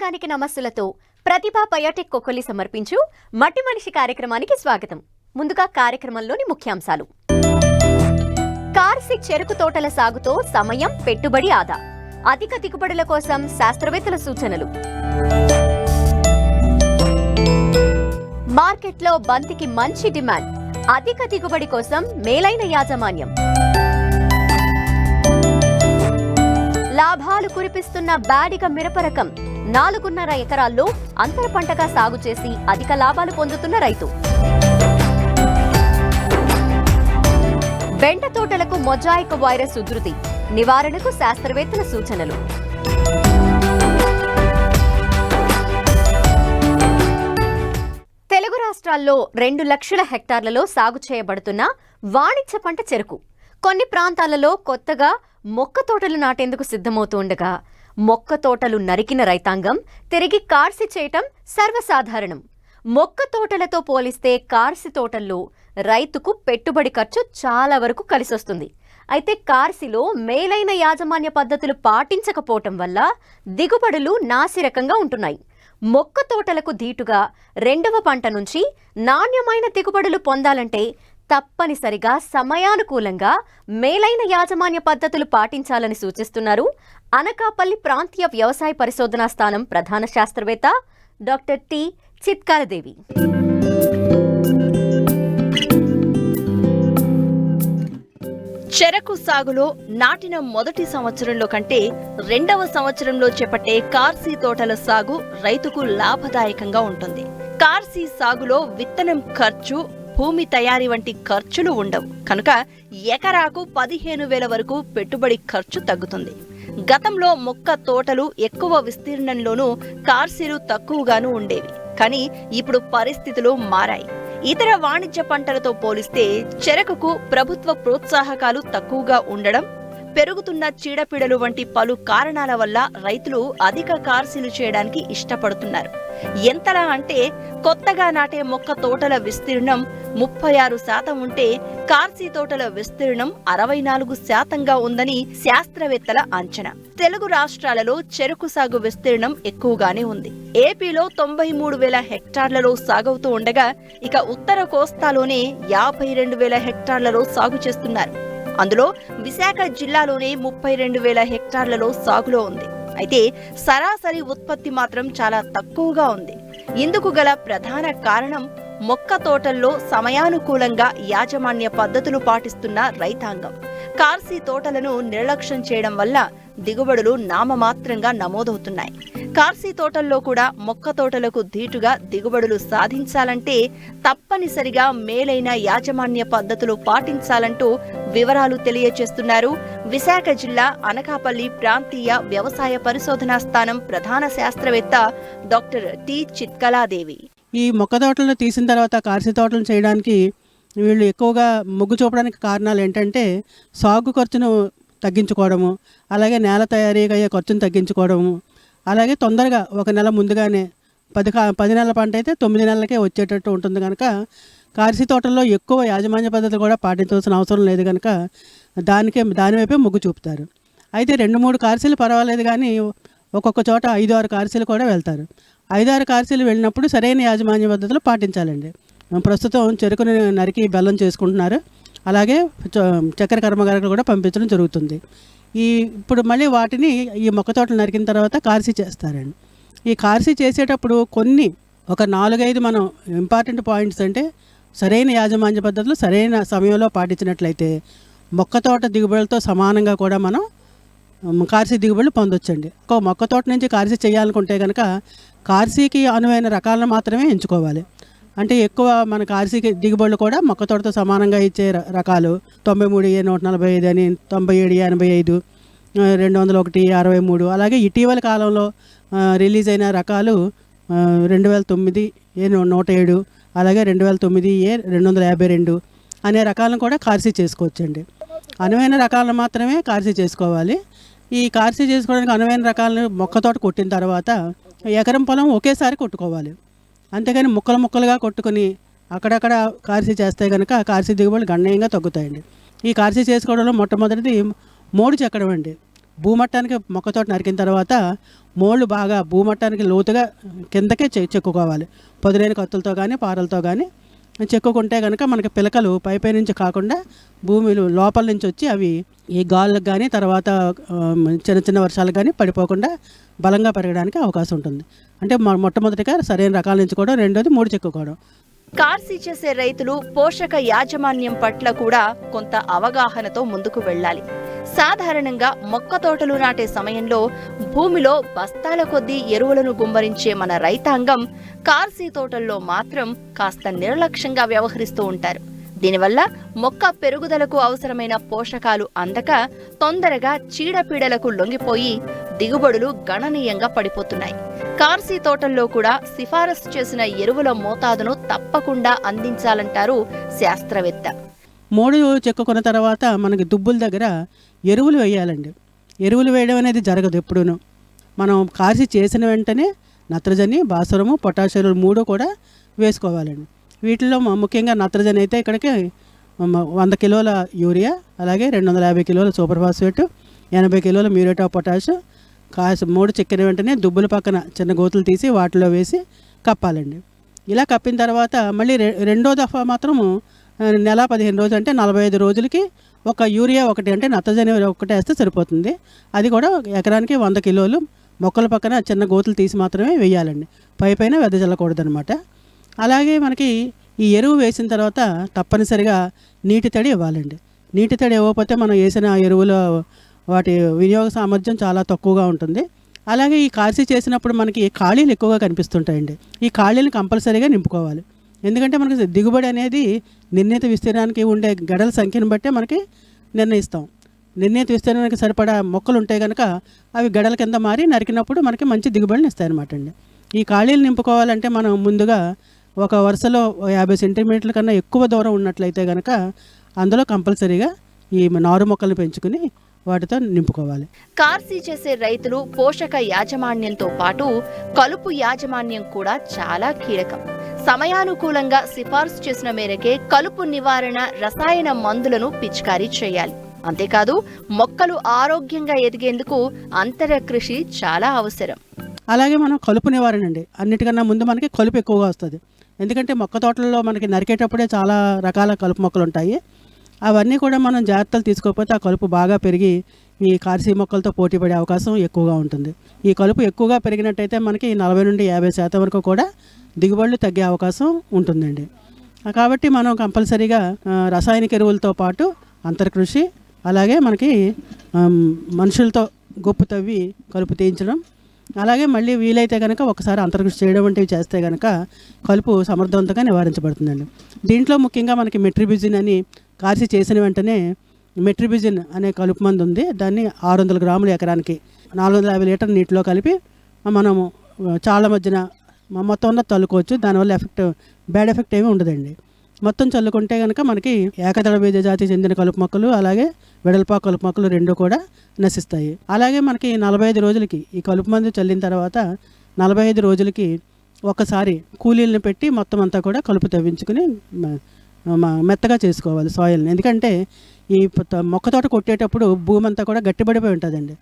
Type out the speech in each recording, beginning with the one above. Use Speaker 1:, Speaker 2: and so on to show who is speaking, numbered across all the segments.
Speaker 1: రైతాంగానికి నమస్సులతో ప్రతిభా బయోటెక్ కొకొల్లి సమర్పించు మట్టి మనిషి కార్యక్రమానికి స్వాగతం. ముందుగా కార్యక్రమంలోని ముఖ్యాంశాలు. కార్సి చెరుకు తోటల సాగుతో సమయం, పెట్టుబడి ఆదా, అధిక దిగుబడుల కోసం శాస్త్రవేత్తల సూచనలు. మార్కెట్లో బంతికి మంచి డిమాండ్, అధిక దిగుబడి కోసం మేలైన యాజమాన్యం. లాభాలు కురిపిస్తున్న బాడిగ మిరప రకం 4.5 ఎకరాల్లో అంతర పంటగా సాగు చేసి అధిక లాభాలు పొందుతున్న రైతు. బెండ తోటలకు మొజాయిక్ వైరస్ ఉధృతి, నివారణకు శాస్త్రవేత్తల సూచనలు. తెలుగు రాష్ట్రాల్లో 2 లక్షల హెక్టార్లలో సాగు చేయబడుతున్న వాణిజ్య పంట చెరుకు కొన్ని ప్రాంతాలలో కొత్తగా మొక్క తోటలు నాటేందుకు సిద్ధమవుతూ ఉండగా, మొక్క తోటలు నరికిన రైతాంగం తిరిగి కార్సి చేయటం సర్వసాధారణం. మొక్క తోటలతో పోలిస్తే కార్సి తోటల్లో రైతుకు పెట్టుబడి ఖర్చు చాలా వరకు కలిసొస్తుంది. అయితే కార్సిలో మేలైన యాజమాన్య పద్ధతులు పాటించకపోవటం వల్ల దిగుబడులు నాసిరకంగా ఉంటున్నాయి. మొక్క తోటలకు ధీటుగా 2వ పంట నుంచి నాణ్యమైన దిగుబడులు పొందాలంటే తప్పనిసరిగా సమయానుకూలంగా మేలైన యాజమాన్య పద్ధతులు పాటించాలని సూచిస్తున్నారు అనకాపల్లి ప్రాంతీయ వ్యవసాయ పరిశోధనా స్థానం ప్రధాన శాస్త్రవేత్త డాక్టర్ టి చిత్కాలదేవి.
Speaker 2: చెరకు సాగులో నాటిన మొదటి సంవత్సరంలో కంటే 2వ సంవత్సరంలో చేపట్టే కార్సి తోటల సాగు రైతుకు లాభదాయకంగా ఉంటుంది. కార్సి సాగులో విత్తనం ఖర్చు, భూమి తయారీ వంటి ఖర్చులు ఉండవు కనుక ఎకరాకు 15,000 వరకు పెట్టుబడి ఖర్చు తగ్గుతుంది. గతంలో మొక్క తోటలు ఎక్కువ విస్తీర్ణంలోనూ కార్సీలు తక్కువగాను ఉండేవి. కానీ ఇప్పుడు పరిస్థితులు మారాయి. ఇతర వాణిజ్య పంటలతో పోలిస్తే చెరకుకు ప్రభుత్వ ప్రోత్సాహకాలు తక్కువగా ఉండడం, పెరుగుతున్న చీడపీడలు వంటి పలు కారణాల వల్ల రైతులు అధిక కార్సీలు చేయడానికి ఇష్టపడుతున్నారు. ఎంతలా అంటే కొత్తగా నాటే మొక్క తోటల విస్తీర్ణం 36% ఉంటే కార్సీ తోటల విస్తీర్ణం 64%గా ఉందని శాస్త్రవేత్తల అంచనా. తెలుగు రాష్ట్రాలలో చెరుకు సాగు విస్తీర్ణం ఎక్కువగానే ఉంది. ఏపీలో 93,000 హెక్టార్లలో సాగవుతూ ఉండగా ఇక ఉత్తర కోస్తాలోనే 52,000 హెక్టార్లలో సాగు చేస్తున్నారు. అందులో విశాఖ జిల్లాలోనే 32,000 హెక్టార్లలో సాగులో ఉంది. అయితే సరాసరి ఉత్పత్తి మాత్రం చాలా తక్కువగా ఉంది. ఇందుకు గల ప్రధాన కారణం మొక్క తోటల్లో సమయానుకూలంగా యాజమాన్య పద్ధతులు పాటిస్తున్న రైతాంగం. కార్సీ తోటలను నిర్లక్ష్యం చేయడం వల్ల దిగుబడులు నామమాత్రంగా నమోదవుతున్నాయి. కార్సీ తోటల్లో కూడా మొక్క తోటలకు ధీటుగా దిగుబడులు సాధించాలంటే తప్పనిసరిగా మేలైన యాజమాన్య పద్ధతులు పాటించాలంటూ వివరాలు తెలియజేస్తున్నారు విశాఖ జిల్లా అనకాపల్లి ప్రాంతీయ వ్యవసాయ పరిశోధనా స్థానం ప్రధాన శాస్త్రవేత్త డాక్టర్ టి చిత్కాలదేవి.
Speaker 3: ఈ మొక్క తోటలను తీసిన తర్వాత కార్సీ తోటలను చేయడానికి వీళ్ళు ఎక్కువగా మొగ్గు చూపడానికి కారణాలు ఏంటంటే సాగు ఖర్చును తగ్గించుకోవడము, అలాగే నేల తయారీకి అయ్యే ఖర్చును తగ్గించుకోవడము, అలాగే తొందరగా 1 నెల ముందుగానే 10 నెలల పంట అయితే 9 నెలలకే వచ్చేటట్టు ఉంటుంది కనుక కార్సీ తోటల్లో ఎక్కువ యాజమాన్య పద్ధతులు కూడా పాటించవలసిన అవసరం లేదు కనుక దానివైపే మొగ్గు చూపుతారు. అయితే 2-3 కార్సీలు పర్వాలేదు, కానీ ఒక్కొక్క చోట 5-6 కార్సీలు కూడా వెళ్తారు. 5-6 కార్సీలు వెళ్ళినప్పుడు సరైన యాజమాన్య పద్ధతులు పాటించాలండి. ప్రస్తుతం చెరుకుని నరికి బెల్లం చేసుకుంటున్నారు, అలాగే చక్కెర కర్మాగారాలు కూడా పంపించడం జరుగుతుంది. ఇప్పుడు మళ్ళీ వాటిని ఈ మొక్క తోటలు నరికిన తర్వాత కార్సీ చేస్తారండి. ఈ కార్సీ చేసేటప్పుడు ఒక 4-5 మనం ఇంపార్టెంట్ పాయింట్స్ అంటే సరైన యాజమాన్య పద్ధతులు సరైన సమయంలో పాటించినట్లయితే మొక్క తోట దిగుబడులతో సమానంగా కూడా మనం కార్సీ దిగుబడులు పొందొచ్చండి. ఒక మొక్క తోట నుంచి కార్సీ చేయాలనుకుంటే కనుక కార్సీకి అనువైన రకాలను మాత్రమే ఎంచుకోవాలి. అంటే ఎక్కువ మన కార్సీకి దిగుబడులు కూడా మొక్క తోటతో సమానంగా ఇచ్చే రకాలు 93A145 అని, 97A85, 201, 63, అలాగే ఇటీవల కాలంలో రిలీజ్ అయిన రకాలు 2009A107, అలాగే 2009A252 అనే రకాలను కూడా కార్సీ చేసుకోవచ్చండి. అనువైన రకాలను మాత్రమే కార్సీ చేసుకోవాలి. ఈ కార్సీ చేసుకోవడానికి అనువైన రకాలను మొక్క తోట కొట్టిన తర్వాత ఎకరం పొలం ఒకేసారి కొట్టుకోవాలి. అంతేగాని ముక్కలుగా కొట్టుకుని అక్కడక్కడ కార్సీ చేస్తే కనుక కార్సీ దిగుబడులు గణనీయంగా తగ్గుతాయండి. ఈ కార్సీ చేసుకోవడంలో మొట్టమొదటిది మోడు చెక్కడం అండి. భూమట్టానికి మొక్క తోట నరికిన తర్వాత మోళ్ళు బాగా భూమట్టానికి లోతుగా కిందకే చెక్కుకోవాలి. పదునైన కత్తులతో కానీ పారలతో కానీ చెక్కుకుంటే కనుక మనకి పిలకలు పై నుంచి కాకుండా భూమిలో లోపల నుంచి వచ్చి అవి ఈ గాలులకు కానీ తర్వాత చిన్న చిన్న వర్షాలకు కానీ పడిపోకుండా బలంగా పెరగడానికి అవకాశం ఉంటుంది. అంటే మొట్టమొదటిగా సరైన రకాల నుంచి కూడా, రెండోది మూడు చెక్కుకోవడం.
Speaker 2: కార్సీ చేసే రైతులు పోషక యాజమాన్యం పట్ల కూడా కొంత అవగాహనతో ముందుకు వెళ్ళాలి. సాధారణంగా మొక్క తోటలు నాటే సమయంలో భూమిలో బస్తాల కొద్దీ ఎరువులను గుమ్మరించే మన రైతాంగం కార్సీ తోటల్లో మాత్రం కాస్త నిర్లక్ష్యంగా వ్యవహరిస్తూ ఉంటారు. దీనివల్ల మొక్క పెరుగుదలకు అవసరమైన పోషకాలు అందక తొందరగా చీడపీడలకు లొంగిపోయి దిగుబడులు గణనీయంగా పడిపోతున్నాయి. కార్సీ తోటల్లో కూడా సిఫారసు చేసిన ఎరువుల మోతాదును తప్పకుండా అందించాలంటారు శాస్త్రవేత్త.
Speaker 3: మోడు చెక్కుకున్న తర్వాత మనకి దుబ్బుల దగ్గర ఎరువులు వేయాలండి. ఎరువులు వేయడం అనేది జరగదు ఎప్పుడూను. మనం కార్సీ చేసిన వెంటనే నత్రజని, భాస్వరము, పొటాషియం మూడు కూడా వేసుకోవాలండి. వీటిలో ముఖ్యంగా నత్రజని అయితే ఇక్కడికి 100 కిలోల యూరియా, అలాగే 250 కిలోల సూపర్ ఫాస్ఫేట్, 80 కిలోల మ్యూరేట్ ఆఫ్ పొటాష్ మూడు చెక్కిన వెంటనే దుబ్బుల పక్కన చిన్న గోతులు తీసి వాటిలో వేసి కప్పాలండి. ఇలా కప్పిన తర్వాత మళ్ళీ రెండో దఫా మాత్రము నెల 15 రోజులు అంటే 45 రోజులకి ఒక యూరియా ఒకటి, అంటే నత్రజని ఒకటి వేస్తే సరిపోతుంది. అది కూడా ఎకరానికి 100 కిలోలు మొక్కల పక్కన చిన్న గోతులు తీసి మాత్రమే వేయాలండి. పైన వెదజల్లకూడదనమాట. అలాగే మనకి ఈ ఎరువు వేసిన తర్వాత తప్పనిసరిగా నీటి తడి ఇవ్వాలండి. నీటి తడి ఇవ్వకపోతే మనం వేసిన ఎరువుల వాటి వినియోగ సామర్థ్యం చాలా తక్కువగా ఉంటుంది. అలాగే ఈ కార్సీ చేసినప్పుడు మనకి ఖాళీలు ఎక్కువగా కనిపిస్తుంటాయండి. ఈ ఖాళీలను కంపల్సరీగా నింపుకోవాలి. ఎందుకంటే మనకి దిగుబడి అనేది నిర్ణీత విస్తీర్ణానికి ఉండే గడల సంఖ్యను బట్టే మనకి నిర్ణయిస్తాం. నిర్ణీత విస్తీర్ణానికి సరిపడా మొక్కలు ఉంటాయి కనుక అవి గడల కింద మారి నరికినప్పుడు మనకి మంచి దిగుబడిని ఇస్తాయన్నమాట అండి. ఈ ఖాళీలు నింపుకోవాలంటే మనం ముందుగా ఒక వరుసలో 50 సెంటీమీటర్ల కన్నా ఎక్కువ దూరం ఉన్నట్లయితే కనుక అందులో కంపల్సరీగా ఈ నారు మొక్కలు పెంచుకుని వాటితో నింపుకోవాలి.
Speaker 2: కార్సీ చేసే రైతులు పోషక యాజమాన్యంతో పాటు కలుపు యాజమాన్యం కూడా చాలా కీలకం. సమయానుకూలంగా సిఫార్సు చేసిన మేరకే కలుపు నివారణ రసాయన మందులను పిచికారీ చేయాలి. అంతేకాదు మొక్కలు ఆరోగ్యంగా ఎదిగేందుకు అంతర కృషి చాలా అవసరం.
Speaker 3: అలాగే మనం కలుపు నివారణ అండి, అన్నిటికన్నా ముందు మనకి కలుపు ఎక్కువగా వస్తుంది. ఎందుకంటే మొక్క తోటలలో మనకి నరికేటప్పుడే చాలా రకాల కలుపు మొక్కలు ఉంటాయి. అవన్నీ కూడా మనం జాగ్రత్తలు తీసుకోకపోతే ఆ కలుపు బాగా పెరిగి ఈ కార్సీ మొక్కలతో పోటీ పడే అవకాశం ఎక్కువగా ఉంటుంది. ఈ కలుపు ఎక్కువగా పెరిగినట్టయితే మనకి 40 నుండి 50% వరకు కూడా దిగుబడులు తగ్గే అవకాశం ఉంటుందండి. కాబట్టి మనం కంపల్సరీగా రసాయనిక ఎరువులతో పాటు అంతర్కృషి, అలాగే మనకి మనుషులతో గొప్పు తవ్వి కలుపు తీయించడం, అలాగే మళ్ళీ వీలైతే కనుక ఒకసారి అంతర్కృషి చేయడం వంటివి చేస్తే కనుక కలుపు సమర్థవంతంగా నివారించబడుతుందండి. దీంట్లో ముఖ్యంగా మనకి మెట్రిబిజిన్ అని కార్సీ చేసిన వెంటనే మెట్రిబిజిన్ అనే కలుపు మందు ఉంది. దాన్ని 600 గ్రాములు ఎకరానికి 450 లీటర్ల నీటిలో కలిపి మనము చాలా మధ్యన మొత్తం ఉన్న చల్లుకోవచ్చు. దానివల్ల బ్యాడ్ ఎఫెక్ట్ ఏమీ ఉండదండి. మొత్తం చల్లుకుంటే కనుక మనకి ఏకదళ బీజ జాతికి చెందిన కలుపు మొక్కలు, అలాగే వెడల్పాకు కలుపు మొక్కలు రెండు కూడా నశిస్తాయి. అలాగే మనకి 45 రోజులకి ఈ కలుపు మందు చల్లిన తర్వాత 45 రోజులకి ఒకసారి కూలీలను పెట్టి మొత్తం అంతా కూడా కలుపు తవ్వించుకుని మెత్తగా చేసుకోవాలి సాయిల్ని. ఎందుకంటే ఈ మొక్క తోట కొట్టేటప్పుడు భూమి అంతా కూడా గట్టిపడిపోయి ఉంటుందండి.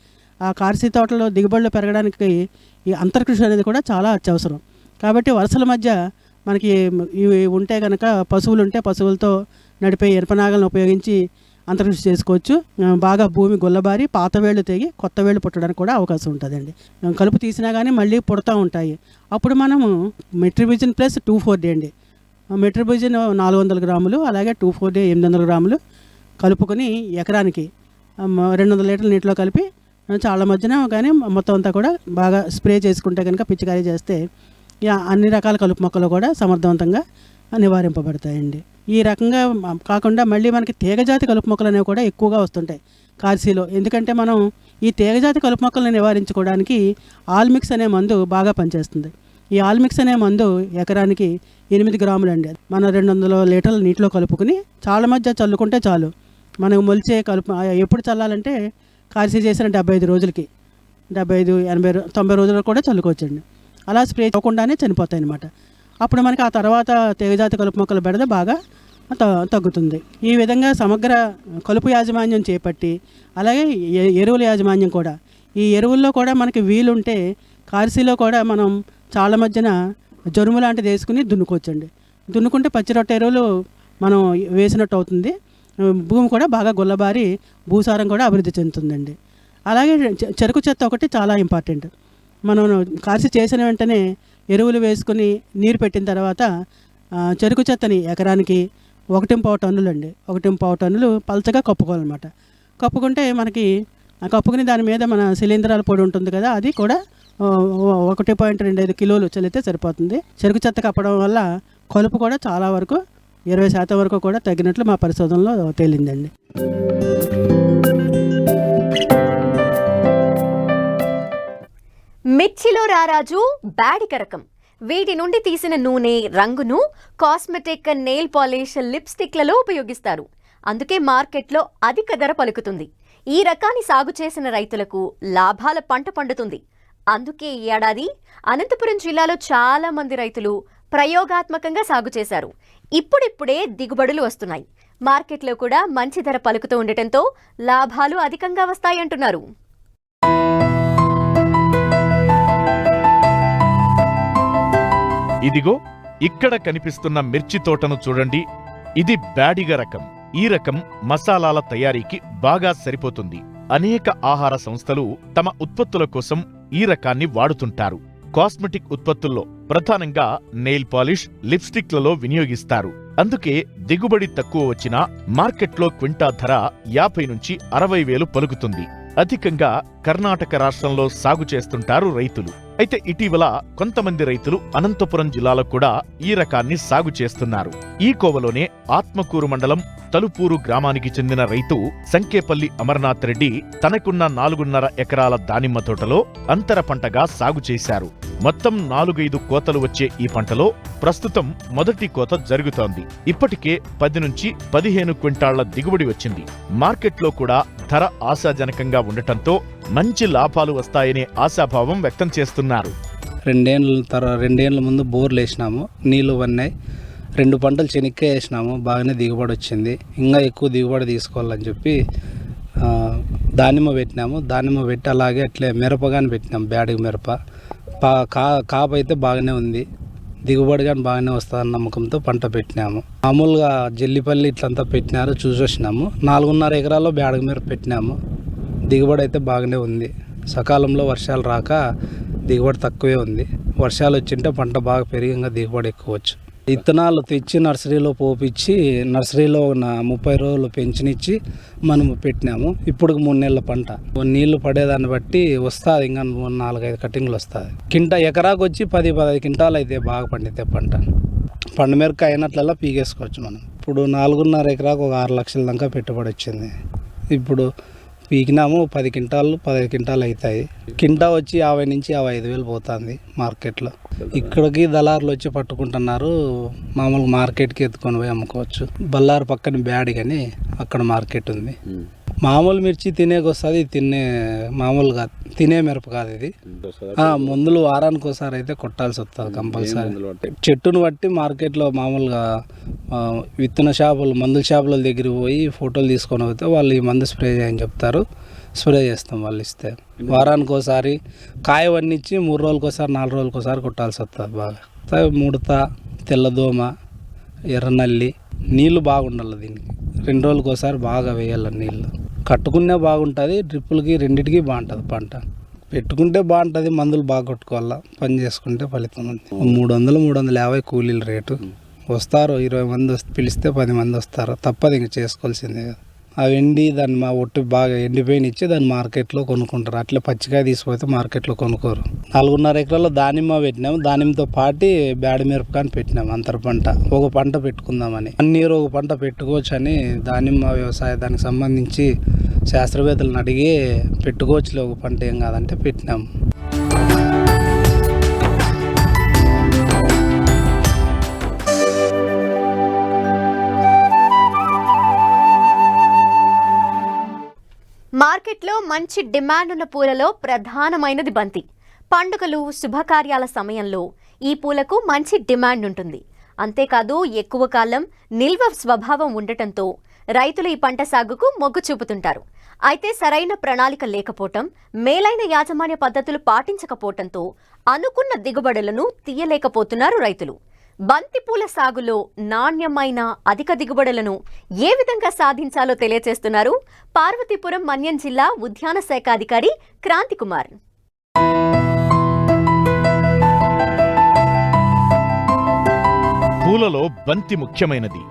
Speaker 3: ఆ కార్సీ తోటలో దిగుబడులు పెరగడానికి ఈ అంతర్కృషి అనేది కూడా చాలా అత్యవసరం. కాబట్టి వరుసల మధ్య మనకి ఇవి ఉంటే కనుక పశువులు ఉంటే పశువులతో నడిపే ఎరపనాగలను ఉపయోగించి అంతర్కృషి చేసుకోవచ్చు. బాగా భూమి గుల్లబారి పాత వేళ్ళు తెగి కొత్త వేళ్ళు పుట్టడానికి కూడా అవకాశం ఉంటుందండి. కలుపు తీసినా కానీ మళ్ళీ పుడతా ఉంటాయి. అప్పుడు మనము మెట్రిబిజిన్ ప్లస్ 2,4-D అండి. మెట్రిబిజిన్ 400 గ్రాములు, అలాగే 2,4-D 800 గ్రాములు కలుపుకొని ఎకరానికి 200 లీటర్ల నీటిలో కలిపి చాలా మధ్యన కానీ మొత్తం అంతా కూడా బాగా స్ప్రే చేసుకుంటే కనుక పిచికారీ చేస్తే అన్ని రకాల కలుపు మొక్కలు కూడా సమర్థవంతంగా నివారింపబడతాయండి. ఈ రకంగా కాకుండా మళ్ళీ మనకి తీగజాతి కలుపు మొక్కలు అనేవి కూడా ఎక్కువగా వస్తుంటాయి కార్సీలో. ఎందుకంటే మనం ఈ తీగజాతి కలుపు మొక్కలను నివారించుకోవడానికి ఆల్మిక్స్ అనే మందు బాగా పనిచేస్తుంది. ఈ ఆల్మిక్స్ అనే మందు ఎకరానికి 8 గ్రాములు అండి. మన 200 లీటర్ల నీటిలో కలుపుకుని చాలా మధ్య చల్లుకుంటే చాలు. మనకు మొలిచే కలుపు ఎప్పుడు చల్లాలంటే కార్సీ చేసిన 75 రోజులకి, 75, 80, 90 రోజులకు కూడా చల్లుకోవచ్చండి. అలా స్ప్రే చేయకుండానే చనిపోతాయి అన్నమాట. అప్పుడు మనకి ఆ తర్వాత తీగజాతి కలుపు మొక్కల బెడద బాగా తగ్గుతుంది. ఈ విధంగా సమగ్ర కలుపు యాజమాన్యం చేపట్టి అలాగే ఎరువుల యాజమాన్యం కూడా, ఈ ఎరువుల్లో కూడా మనకి వీలుంటే కార్సీలో కూడా మనం చాలా మధ్యన జరుము లాంటిది వేసుకుని దున్నుకోవచ్చండి. దున్నుకుంటే పచ్చి రొట్టె ఎరువులు మనం వేసినట్టు అవుతుంది. భూమి కూడా బాగా గుల్లబారి భూసారం కూడా అభివృద్ధి చెందుతుందండి. అలాగే చెరుకు చెత్త ఒకటి చాలా ఇంపార్టెంట్. మనం కార్సి చేసిన వెంటనే ఎరువులు వేసుకుని నీరు పెట్టిన తర్వాత చెరుకు చెత్తని ఎకరానికి 1.5 టన్నులు అండి, 1.5 టన్నులు పల్చగా కప్పుకోవాలన్నమాట. కప్పుకుంటే మనకి కప్పుకుని దాని మీద మన శిలీంధ్రాల పొడి ఉంటుంది కదా, అది కూడా 1.25 కిలోలు చల్లితే సరిపోతుంది. చెరుకు చెత్త కప్పడం వల్ల కలుపు కూడా చాలా వరకు 20% వరకు కూడా తగ్గినట్లు మా పరిశోధనలో తేలిందండి.
Speaker 1: మిర్చిలో రారాజు బ్యాడిక రకం. వీటి నుండి తీసిన నూనె, రంగును కాస్మెటిక్, నెయిల్ పాలిష్, లిప్స్టిక్లలో ఉపయోగిస్తారు. అందుకే మార్కెట్లో అధిక ధర పలుకుతుంది. ఈ రకాన్ని సాగు చేసిన రైతులకు లాభాల పంట పండుతుంది. అందుకే ఈ ఏడాది అనంతపురం జిల్లాలో చాలా మంది రైతులు ప్రయోగాత్మకంగా సాగు చేశారు. ఇప్పుడిప్పుడే దిగుబడులు వస్తున్నాయి. మార్కెట్లో కూడా మంచి ధర పలుకుతూ ఉండటంతో లాభాలు అధికంగా వస్తాయంటున్నారు.
Speaker 4: ఇదిగో ఇక్కడ కనిపిస్తున్న మిర్చి తోటను చూడండి. ఇది బ్యాడిగ రకం. ఈ రకం మసాలాల తయారీకి బాగా సరిపోతుంది. అనేక ఆహార సంస్థలు తమ ఉత్పత్తుల కోసం ఈ రకాన్ని వాడుతుంటారు. కాస్మెటిక్ ఉత్పత్తుల్లో ప్రధానంగా నెయిల్ పాలిష్, లిప్స్టిక్లలో వినియోగిస్తారు. అందుకే దిగుబడి తక్కువ వచ్చినా మార్కెట్లో క్వింటా ధర 50 నుంచి 60 వేలు పలుకుతుంది. అధికంగా కర్ణాటక రాష్ట్రంలో సాగు చేస్తుంటారు రైతులు. అయితే ఇటీవల కొంతమంది రైతులు అనంతపురం జిల్లాలో కూడా ఈ రకాన్ని సాగు చేస్తున్నారు. ఈ కోవలోనే ఆత్మకూరు మండలం తలుపూరు గ్రామానికి చెందిన రైతు సంకేపల్లి అమర్నాథ్ రెడ్డి తనకున్న 4.5 ఎకరాల దానిమ్మ తోటలో అంతర పంటగా సాగు చేశారు. మొత్తం 4-5 కోతలు వచ్చే ఈ పంటలో ప్రస్తుతం మొదటి కోత జరుగుతోంది. ఇప్పటికే 10 నుంచి 15 క్వింటాళ్ల దిగుబడి వచ్చింది. మార్కెట్లో కూడా ధర ఆశాజనకంగా ఉండటంతో మంచి లాభాలు వస్తాయనే ఆశాభావం వ్యక్తం చేస్తున్నారు.
Speaker 5: 2 ఏళ్ళ ముందు బోర్లు వేసినాము, నీళ్లు వన్నాయి. 2 పంటలు చెనిక్కాయ వేసినాము, బాగానే దిగుబడి వచ్చింది. ఇంకా ఎక్కువ దిగుబడి తీసుకోవాలని చెప్పి దానిమ్మ పెట్టినాము. దానిమ్మ పెట్టి అలాగే అట్లే మిరపగాని పెట్టినాము, బ్యాడిగ మిరప. కాపు అయితే బాగానే ఉంది, దిగుబడి కానీ బాగానే వస్తుందన్న నమ్మకంతో పంట పెట్టినాము. మామూలుగా జల్లిపల్లి ఇట్లంతా పెట్టినారు, చూసొచ్చినాము. 4.5 ఎకరాల్లో బ్యాడిగ మిరప పెట్టినాము. దిగుబడి అయితే బాగానే ఉంది. సకాలంలో వర్షాలు రాక దిగుబడి తక్కువే ఉంది. వర్షాలు వచ్చింటే పంట బాగా పెరిగి ఇంకా దిగుబడి ఎక్కువచ్చు. విత్తనాలు తెచ్చి నర్సరీలో పోపించి, నర్సరీలో 30 రోజులు పెంచినిచ్చి మనము పెట్టినాము. ఇప్పుడు 3 నెలల పంట. నీళ్లు పడేదాన్ని బట్టి వస్తుంది, ఇంకా 4-5 కటింగ్లు వస్తుంది. ఎకరాకు వచ్చి 10-15 క్వింటాలు అయితే బాగా పండితే పంట. పండు మేరకు అయినట్లల్లా పీకేసుకోవచ్చు మనం. ఇప్పుడు 4.5 ఎకరాకు ఒక 6 లక్షల దాకా పెట్టుబడి వచ్చింది. ఇప్పుడు పీకినాము 10 క్వింటాలు 15 క్వింటాలు అవుతాయి. కింటా వచ్చి 50 నుంచి 55 వేలు పోతుంది మార్కెట్లో. ఇక్కడికి దళారులు వచ్చి పట్టుకుంటున్నారు. మామూలుగా మార్కెట్కి ఎత్తుకొని పోయి అమ్ముకోవచ్చు. బళ్ళారు పక్కన బ్యాడిగ అని అక్కడ మార్కెట్ ఉంది. మామూలు మిర్చి తినేకి వస్తుంది, మామూలుగా తినే మిరప కాదు ఇది. మందులు వారానికి ఒకసారి అయితే కొట్టాల్సి వస్తుంది కంపల్సరీ. చెట్టును బట్టి మార్కెట్లో మామూలుగా విత్తన షాపులు, మందుల షాపుల దగ్గరికి పోయి ఫోటోలు తీసుకొని పోతే వాళ్ళు ఈ మందు స్ప్రే చేయని చెప్తారు. స్ప్రే చేస్తాం వాళ్ళు ఇస్తే. వారానికి ఒకసారి కాయ వన్నిచ్చి 3 రోజులకు ఒకసారి 4 రోజులకు ఒకసారి కొట్టాల్సి వస్తుంది. బాగా ముడత, తెల్లదోమ, ఎర్రనల్లి, నీళ్లు బాగుండాలి దీనికి. 2 రోజులకు ఒకసారి బాగా వేయాలి నీళ్ళు. కట్టుకునే బాగుంటుంది, డ్రిప్పులకి రెండింటికి బాగుంటుంది పంట. పెట్టుకుంటే బాగుంటుంది, మందులు బాగా కొట్టుకోవాలా, పని చేసుకుంటే ఫలితం ఉంది. 300-350 కూలీల రేటు. వస్తారు 20 మంది పిలిస్తే 10 మంది వస్తారు, తప్పదు ఇంక చేసుకోవాల్సిందే కదా. అవి ఎండి దాన్ని మా ఒట్టు బాగా ఎండిపోయిన ఇచ్చి దాన్ని మార్కెట్లో కొనుక్కుంటారు. అట్లే పచ్చికాయ తీసుకుపోతే మార్కెట్లో కొనుక్కోరు. 4.5 ఎకరాల్లో దానిమ్మ పెట్టినాము. దానిమ్మతో పాటి బ్యాడి మిరపకాయని పెట్టినాము అంతర పంట. ఒక పంట పెట్టుకుందామని, అన్నీరు ఒక పంట పెట్టుకోవచ్చు అని దానిమ్మ వ్యవసాయానికి సంబంధించి శాస్త్రవేత్తలను అడిగి పెట్టుకోవచ్చులే ఒక పంట ఏం కాదంటే పెట్టినాము.
Speaker 1: మార్కెట్లో మంచి డిమాండ్ ఉన్న పూలలో ప్రధానమైనది బంతి. పండుగలు, శుభకార్యాల సమయంలో ఈ పూలకు మంచి డిమాండ్ ఉంటుంది. అంతేకాదు ఎక్కువ కాలం నిల్వ స్వభావం ఉండటంతో రైతులు ఈ పంట సాగుకు మొగ్గు చూపుతుంటారు. అయితే సరైన ప్రణాళిక లేకపోవటం, మేలైన యాజమాన్య పద్ధతులు పాటించకపోవటంతో అనుకున్న దిగుబడులను తీయలేకపోతున్నారు రైతులు. బంతిపూల సాగులో నాణ్యమైన అధిక దిగుబడులను ఏ విధంగా సాధించాలో తెలియజేస్తున్నారు పార్వతీపురం మన్యం జిల్లా ఉద్యాన శాఖ అధికారి క్రాంతికుమార్.
Speaker 4: పూలలో బంతి ముఖ్యమైనది.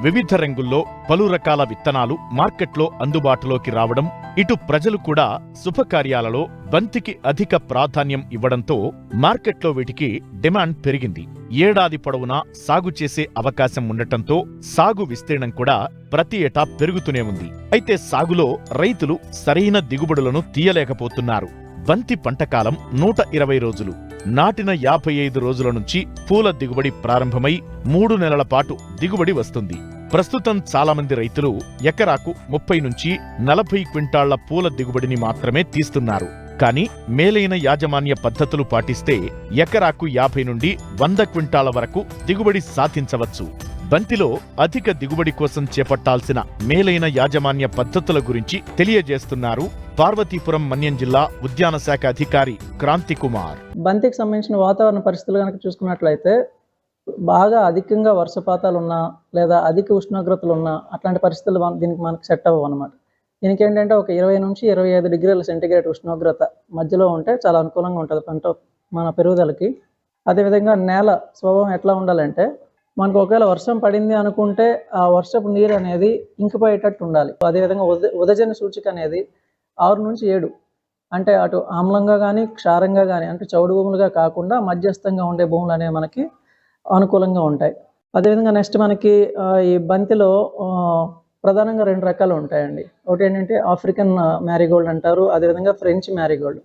Speaker 4: వివిధ రంగుల్లో పలు రకాల విత్తనాలు మార్కెట్లో అందుబాటులోకి రావడం, ఇటు ప్రజలు కూడా శుభకార్యాలలో బంతికి అధిక ప్రాధాన్యం ఇవ్వడంతో మార్కెట్లో వీటికి డిమాండ్ పెరిగింది. ఏడాది పొడవునా సాగు చేసే అవకాశం ఉండటంతో సాగు విస్తీర్ణం కూడా ప్రతి ఏటా పెరుగుతూనే ఉంది. అయితే సాగులో రైతులు సరైన దిగుబడులను తీయలేకపోతున్నారు. బంతి పంటకాలం 120 రోజులు. నాటిన 55 రోజుల నుంచి పూల దిగుబడి ప్రారంభమై 3 నెలల పాటు దిగుబడి వస్తుంది. ప్రస్తుతం చాలా మంది రైతులు ఎకరాకు 30 నుంచి 40 క్వింటాళ్ల పూల దిగుబడిని మాత్రమే తీస్తున్నారు. కానీ మేలైన యాజమాన్య పద్ధతులు పాటిస్తే ఎకరాకు 50 నుండి 100 క్వింటాళ్ల వరకు దిగుబడి సాధించవచ్చు. బంతిలో అధిక దిగుబడి కోసం చేపట్టాల్సిన మేలైన యాజమాన్య పద్ధతుల గురించి తెలియజేస్తున్నారు పార్వతీపురం మన్యం జిల్లా ఉద్యాన శాఖ అధికారి క్రాంతికుమార్.
Speaker 6: బంతికి సంబంధించిన వాతావరణ పరిస్థితులు కనుక చూసుకున్నట్లయితే బాగా అధికంగా వర్షపాతాలు ఉన్నా లేదా అధిక ఉష్ణోగ్రతలు ఉన్నా అట్లాంటి పరిస్థితులు దీనికి మనకు సెట్ అవ్వవు అనమాట. దీనికి ఏంటంటే ఒక 20 నుంచి 25 డిగ్రీల సెంటీగ్రేడ్ ఉష్ణోగ్రత మధ్యలో ఉంటే చాలా అనుకూలంగా ఉంటుంది పంట మన పెరుగుదలకి. అదేవిధంగా నేల స్వభావం ఎట్లా ఉండాలంటే మనకు ఒకవేళ వర్షం పడింది అనుకుంటే ఆ వర్షపు నీరు అనేది ఇంకిపోయేటట్టు ఉండాలి. అదేవిధంగా ఉదజన సూచిక అనేది 6 నుంచి 7, అంటే అటు ఆమ్లంగా కానీ క్షారంగా కానీ, అంటే చౌడు భూములుగా కాకుండా మధ్యస్థంగా ఉండే భూములు అనేవి మనకి అనుకూలంగా ఉంటాయి. అదేవిధంగా నెక్స్ట్ మనకి ఈ బంతిలో ప్రధానంగా 2 రకాలు ఉంటాయండి. ఒకటి ఏంటంటే ఆఫ్రికన్ మ్యారీగోల్డ్ అంటారు, అదేవిధంగా ఫ్రెంచ్ మ్యారీగోల్డ్.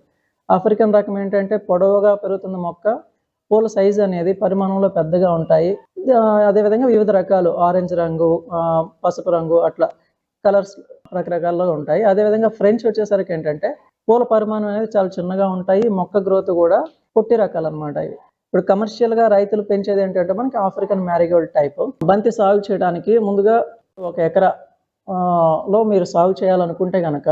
Speaker 6: ఆఫ్రికన్ రకం ఏంటంటే పొడవుగా పెరుగుతున్న మొక్క, పూల సైజు అనేది పరిమాణంలో పెద్దగా ఉంటాయి. అదేవిధంగా వివిధ రకాలు ఆరెంజ్ రంగు, పసుపు రంగు, అట్లా కలర్స్ రకరకాలుగా ఉంటాయి. అదేవిధంగా ఫ్రెంచ్ వచ్చేసరికి ఏంటంటే పూల పరిమాణం అనేది చాలా చిన్నగా ఉంటాయి, మొక్క గ్రోత్ కూడా పొట్టి రకాలు అనమాట. ఇవి ఇప్పుడు కమర్షియల్గా రైతులు పెంచేది ఏంటంటే మనకి ఆఫ్రికన్ మ్యారీగోల్డ్ టైప్. బంతి సాగు చేయడానికి ముందుగా 1 ఎకరా లో మీరు సాగు చేయాలనుకుంటే కనుక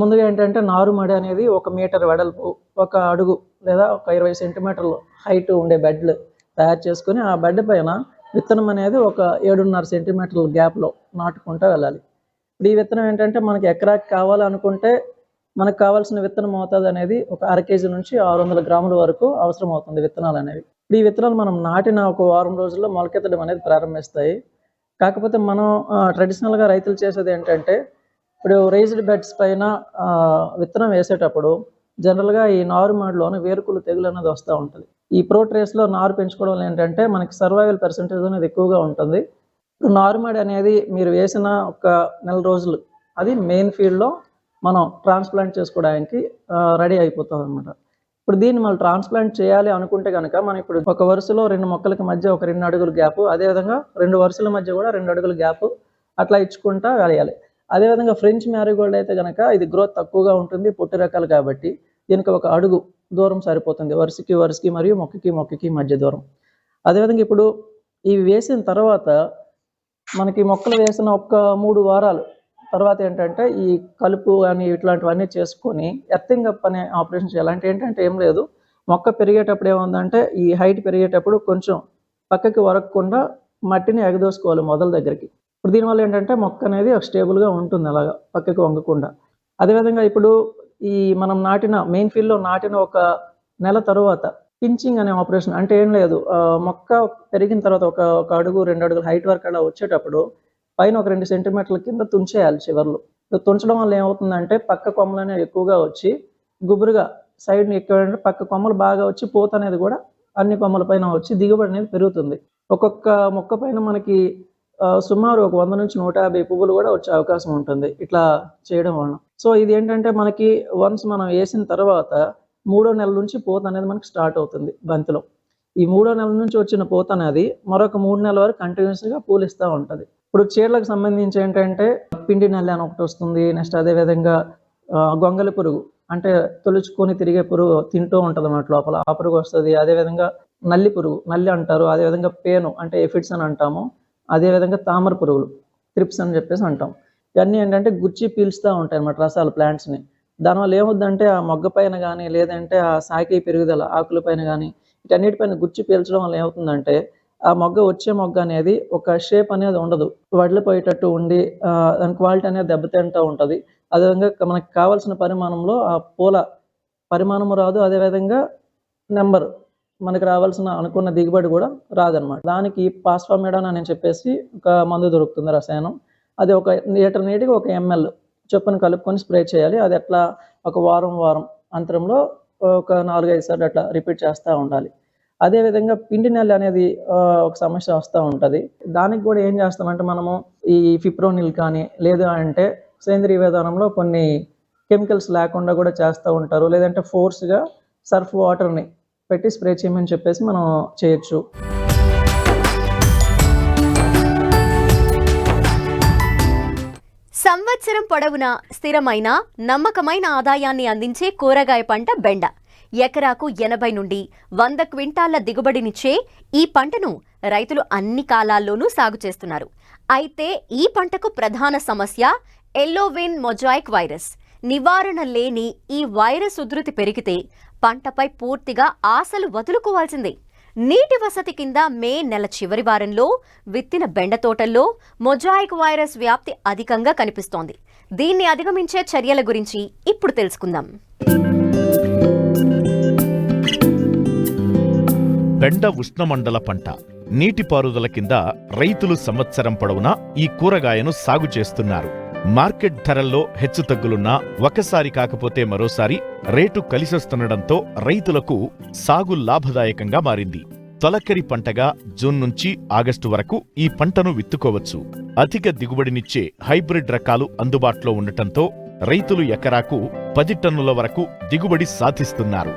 Speaker 6: ముందుగా ఏంటంటే నారుమడి అనేది 1 మీటర్ వెడల్పు, 1 అడుగు లేదా ఒక 20 సెంటీమీటర్లు హైట్ ఉండే బెడ్లు తయారు చేసుకుని ఆ బెడ్ పైన విత్తనం అనేది ఒక 7.5 సెంటీమీటర్ల గ్యాప్లో నాటుకుంటూ వెళ్ళాలి. ఇప్పుడు ఈ విత్తనం ఏంటంటే మనకి ఎకరాకి కావాలనుకుంటే మనకు కావాల్సిన విత్తనం మోతాదు అనేది ఒక 1/2 కేజీ నుంచి 600 గ్రాముల వరకు అవసరం అవుతుంది విత్తనాలు అనేవి. ఇప్పుడు ఈ విత్తనాలు మనం నాటిన 1 వారం రోజుల్లో మొలకెత్తడం అనేది ప్రారంభిస్తాయి. కాకపోతే మనం ట్రెడిషనల్గా రైతులు చేసేది ఏంటంటే ఇప్పుడు రైజ్డ్ బెడ్స్ పైన విత్తనం వేసేటప్పుడు జనరల్గా ఈ నారుమడిలోని వేరుకులు తెగులు అనేది వస్తూ ఉంటుంది. ఈ ప్రోట్రేస్లో నారు పెంచుకోవడం ఏంటంటే మనకి సర్వైవల్ పర్సెంటేజ్ అనేది ఎక్కువగా ఉంటుంది. ఇప్పుడు నారుమడి అనేది మీరు వేసిన 1 నెల రోజులు అది మెయిన్ ఫీల్డ్లో మనం ట్రాన్స్ప్లాంట్ చేసుకోవడానికి రెడీ అయిపోతుంది అనమాట. ఇప్పుడు దీన్ని మనం ట్రాన్స్ప్లాంట్ చేయాలి అనుకుంటే కనుక మనం ఇప్పుడు 1 వరుసలో 2 మొక్కలకి మధ్య ఒక 2 అడుగుల గ్యాప్, అదేవిధంగా 2 వరుసల మధ్య కూడా 2 అడుగుల గ్యాప్ అట్లా ఇచ్చుకుంటా వేయాలి. అదేవిధంగా ఫ్రెంచ్ మ్యారీగోల్డ్ అయితే కనుక ఇది గ్రోత్ తక్కువగా ఉంటుంది, పొట్టి రకాలు కాబట్టి దీనికి 1 అడుగు దూరం సరిపోతుంది, వరుసకి మరియు మొక్కకి మధ్య దూరం. అదేవిధంగా ఇప్పుడు ఇవి వేసిన తర్వాత మనకి మొక్కలు వేసిన 3 వారాలు తర్వాత ఏంటంటే ఈ కలుపు అని ఇట్లాంటివన్నీ చేసుకొని ఎర్తింగ్ అప్ అనే ఆపరేషన్ చేయాలి. అంటే ఏంటంటే ఏం లేదు, మొక్క పెరిగేటప్పుడు ఏముందంటే ఈ హైట్ పెరిగేటప్పుడు కొంచెం పక్కకి వరకకుండా మట్టిని ఎగదోసుకోవాలి మొదల దగ్గరికి. ఇప్పుడు దీనివల్ల ఏంటంటే మొక్క అనేది స్టేబుల్గా ఉంటుంది అలాగా పక్కకి వంగకుండా. అదేవిధంగా ఇప్పుడు ఈ మనం నాటిన మెయిన్ ఫీల్డ్లో నాటిన 1 నెల తర్వాత పించింగ్ అనే ఆపరేషన్, అంటే ఏం లేదు, మొక్క పెరిగిన తర్వాత ఒక అడుగు 2 అడుగుల హైట్ వరకు అలా వచ్చేటప్పుడు పైన ఒక 2 సెంటీమీటర్ల కింద తుంచేయాలి చివర్లు. తుంచడం వల్ల ఏమవుతుందంటే పక్క కొమ్మలు అనేవి ఎక్కువగా వచ్చి గుబురుగా సైడ్ని ఎక్కువ పక్క కొమ్మలు బాగా వచ్చి పూత అనేది కూడా అన్ని కొమ్మల పైన వచ్చి దిగుబడి అనేది పెరుగుతుంది. ఒక్కొక్క మొక్క పైన మనకి సుమారు ఒక 100 నుంచి 150 పువ్వులు కూడా వచ్చే అవకాశం ఉంటుంది ఇట్లా చేయడం వలన. సో ఇది ఏంటంటే మనకి వన్స్ మనం వేసిన తర్వాత 3వ నెల నుంచి పూత అనేది మనకి స్టార్ట్ అవుతుంది బంతిలో. ఈ 3వ నెల నుంచి వచ్చిన పూత అనేది మరొక 3 నెలల వరకు కంటిన్యూస్గా పూలిస్తూ ఉంటుంది. ఇప్పుడు చీరలకు సంబంధించి ఏంటంటే పిండి నల్లి అని ఒకటి వస్తుంది. నెక్స్ట్ అదేవిధంగా గొంగలి పురుగు, అంటే తొలుచుకొని తిరిగే పురుగు తింటూ ఉంటుంది అన్నమాట లోపల, ఆ పురుగు వస్తుంది. అదేవిధంగా నల్లి పురుగు, నల్లి అంటారు, అదేవిధంగా పేను అంటే ఎఫిడ్స్ అని అంటాము, అదేవిధంగా తామర పురుగులు త్రిప్స్ అని చెప్పేసి అంటాం. ఇవన్నీ ఏంటంటే గుచ్చి పీల్చుతూ ఉంటాయి అన్నమాట రసాలు ప్లాంట్స్ని. దానివల్ల ఏమవుద్దంటే ఆ మొగ్గ పైన కానీ లేదంటే ఆ శాఖీ పెరుగుదల ఆకుల పైన కానీ వీటన్నిటిపైన గుచ్చి పీల్చడం వల్ల ఏమవుతుందంటే ఆ వచ్చే మొగ్గ అనేది ఒక షేప్ అనేది ఉండదు, వడిలిపోయేటట్టు ఉండి దాని క్వాలిటీ అనేది దెబ్బతింటూ ఉంటుంది. అదేవిధంగా మనకు కావాల్సిన పరిమాణంలో ఆ పూల పరిమాణం రాదు, అదేవిధంగా నెంబర్ మనకు రావాల్సిన అనుకున్న దిగుబడి కూడా రాదనమాట. దానికి పాస్ఫామిడాన్ అని చెప్పేసి ఒక మందు దొరుకుతుంది రసాయనం. అది 1 లీటర్ నీటికి 1 ml చొప్పున కలుపుకొని స్ప్రే చేయాలి. అది ఎట్లా ఒక వారం అంతరంలో ఒక 4-5 సార్లు అట్లా రిపీట్ చేస్తూ ఉండాలి. అదేవిధంగా పిండి నల్లి అనేది ఒక సమస్య వస్తూ ఉంటుంది. దానికి కూడా ఏం చేస్తామంటే మనము ఈ ఫిప్రోనిల్ కానీ లేదు అంటే సేంద్రీయ విధానంలో కొన్ని కెమికల్స్ లేకుండా కూడా చేస్తూ ఉంటారు. లేదంటే ఫోర్స్గా సర్ఫ్ వాటర్ని పెట్టి స్ప్రే చేయమని చెప్పేసి మనం చేయొచ్చు.
Speaker 1: సంవత్సరం పొడవునా స్థిరమైన నమ్మకమైన ఆదాయాన్ని అందించే కూరగాయ పంట బెండ. ఎకరాకు 80 నుండి 100 క్వింటాళ్ల దిగుబడినిచ్చే ఈ పంటను రైతులు అన్ని కాలాల్లోనూ సాగు చేస్తున్నారు. అయితే ఈ పంటకు ప్రధాన సమస్య ఎల్లోవిన్ మొజాయిక్ వైరస్. నివారణ లేని ఈ వైరస్ ఉధృతి పెరిగితే పంటపై పూర్తిగా ఆశలు వదులుకోవాల్సిందే. నీటి వసతి కింద మే నెల చివరి వారంలో విత్తిన బెండ తోటల్లో మొజాయిక్ వైరస్ వ్యాప్తి అధికంగా కనిపిస్తోంది. దీన్ని అధిగమించే చర్యల గురించి ఇప్పుడు తెలుసుకుందాం.
Speaker 4: బెండ ఉష్ణమండల పంట. నీటిపారుదల కింద రైతులు సంవత్సరం పొడవునా ఈ కూరగాయను సాగు చేస్తున్నారు. మార్కెట్ ధరల్లో హెచ్చుతగ్గులున్నా ఒకసారి కాకపోతే మరోసారి రేటు కలిసొస్తుండటంతో రైతులకు సాగు లాభదాయకంగా మారింది. తొలకరి పంటగా జూన్ నుంచి ఆగస్టు వరకు ఈ పంటను విత్తుకోవచ్చు. అధిక దిగుబడినిచ్చే హైబ్రిడ్ రకాలు అందుబాటులో ఉండటంతో రైతులు ఎకరాకు 10 టన్నుల వరకు దిగుబడి సాధిస్తున్నారు.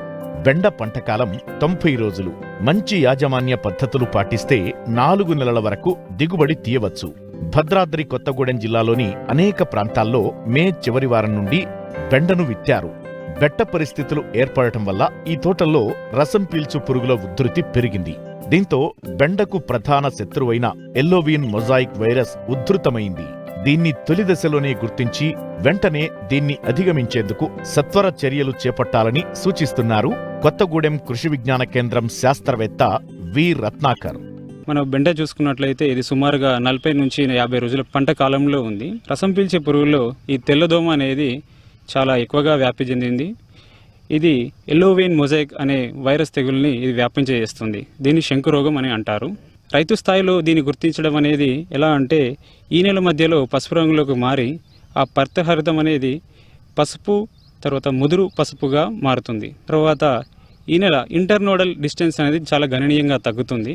Speaker 4: బెండ పంటకాలం 90 రోజులు. మంచి యాజమాన్య పద్ధతులు పాటిస్తే 4 నెలల వరకు దిగుబడి తీయవచ్చు. భద్రాద్రి కొత్తగూడెం జిల్లాలోని అనేక ప్రాంతాల్లో మే చివరి వారం నుండి బెండను విత్తారు. బెట్ట పరిస్థితులు ఏర్పడటం వల్ల ఈ తోటల్లో రసం పీల్చు పురుగుల ఉధృతి పెరిగింది. దీంతో బెండకు ప్రధాన శత్రువైన ఎల్లోవిన్ మొజాయిక్ వైరస్ ఉధృతమైంది. దీన్ని తొలి దశలోనే గుర్తించి వెంటనే దీన్ని అధిగమించేందుకు సత్వర చర్యలు చేపట్టాలని సూచిస్తున్నారు కొత్తగూడెం కృషి విజ్ఞాన కేంద్రం శాస్త్రవేత్త వి రత్నాకర్.
Speaker 7: మనం బెండ చూసుకున్నట్లయితే ఇది సుమారుగా 40 నుంచి 50 రోజుల పంట కాలంలో ఉంది. రసం పీల్చే పురుగుల్లో ఈ తెల్లదోమ అనేది చాలా ఎక్కువగా వ్యాప్తి చెందింది. ఇది ఎల్లోవిన్ మొజాయిక్ అనే వైరస్ తెగుల్ని ఇది వ్యాపించేస్తుంది. దీన్ని శంకురోగం అని అంటారు. రైతు స్థాయిలో దీన్ని గుర్తించడం అనేది ఎలా అంటే ఈ నెల మధ్యలో పసుపు రంగులోకి మారి ఆ పర్తహరితం అనేది పసుపు తర్వాత ముదురు పసుపుగా మారుతుంది. తర్వాత ఈ నెల ఇంటర్నోడల్ డిస్టెన్స్ అనేది చాలా గణనీయంగా తగ్గుతుంది.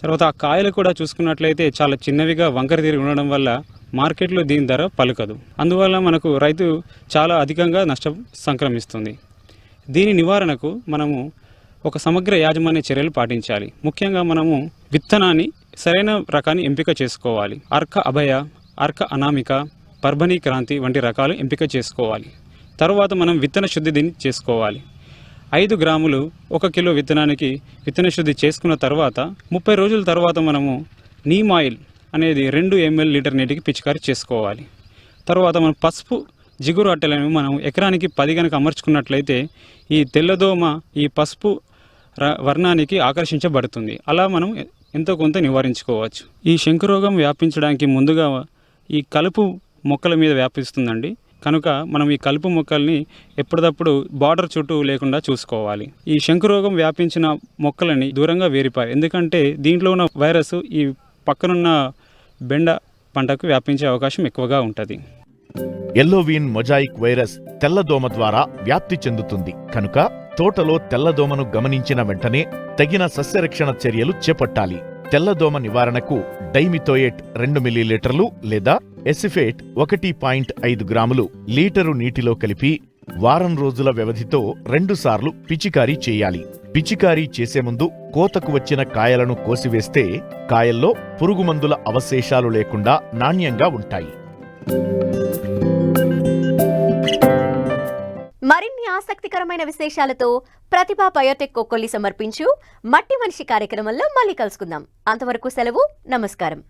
Speaker 7: తర్వాత ఆ కాయలు కూడా చూసుకున్నట్లయితే చాలా చిన్నవిగా వంకర తిరిగి ఉండడం వల్ల మార్కెట్లో దీని ధర పలుకదు. అందువల్ల మనకు రైతు చాలా అధికంగా నష్టం సంక్రమిస్తుంది. దీని నివారణకు మనము ఒక సమగ్ర యాజమాన్య చర్యలు పాటించాలి. ముఖ్యంగా మనము విత్తనాన్ని సరైన రకాన్ని ఎంపిక చేసుకోవాలి. అర్క అభయ, అర్క అనామిక, పర్భనీ క్రాంతి వంటి రకాలు ఎంపిక చేసుకోవాలి. తర్వాత మనం విత్తన శుద్ధి దీన్ని చేసుకోవాలి. 5 గ్రాములు 1 కిలో విత్తనానికి విత్తన శుద్ధి చేసుకున్న తర్వాత 30 రోజుల తర్వాత మనము నీమ్ ఆయిల్ అనేది 2 ml లీటర్ నీటికి పిచికారీ చేసుకోవాలి. తర్వాత మనం పసుపు జిగురు అట్టెలను మనం ఎకరానికి 10 కనుక అమర్చుకున్నట్లయితే ఈ తెల్లదోమ ఈ పసుపు వర్ణానికి ఆకర్షించబడుతుంది. అలా మనం ఎంతో కొంత నివారించుకోవచ్చు. ఈ శంకురోగం వ్యాపించడానికి ముందుగా ఈ కలుపు మొక్కల మీద వ్యాపిస్తుందండి. కనుక మనం ఈ కలుపు మొక్కల్ని ఎప్పటికప్పుడు బార్డర్ చుట్టూ లేకుండా చూసుకోవాలి. ఈ శంకురోగం వ్యాపించిన మొక్కలని దూరంగా వేరిపాలి. ఎందుకంటే దీంట్లో ఉన్న వైరస్ ఈ పక్కనున్న బెండ పంటకు వ్యాపించే అవకాశం ఎక్కువగా ఉంటుంది.
Speaker 4: ఎల్లోవిన్ మొజాయిక్ వైరస్ తెల్లదోమ ద్వారా వ్యాప్తి చెందుతుంది కనుక తోటలో తెల్లదోమను గమనించిన వెంటనే తగిన సస్యరక్షణ చర్యలు చేపట్టాలి. తెల్లదోమ నివారణకు డైమిథోయేట్ 2 మిల్లీలీటర్లు లేదా ఎసిఫేట్ 1.5 గ్రాములు లీటరు నీటిలో కలిపి వారం రోజుల వ్యవధితో 2 సార్లు పిచికారీ చేయాలి. పిచికారీ చేసే ముందు కోతకు వచ్చిన కాయలను కోసివేస్తే కాయల్లో పురుగుమందుల అవశేషాలు లేకుండా నాణ్యంగా ఉంటాయి.
Speaker 1: మరిన్ని ఆసక్తికరమైన ఆసక్తికరమైన విశేషాలతో ప్రతిభా బయోటెక్ కొక్కొల్లి సమర్పించు మట్టి మనిషి కార్యక్రమంలో మళ్ళీ కలుసుకుందాం. అంతవరకు సెలవు. నమస్కారం.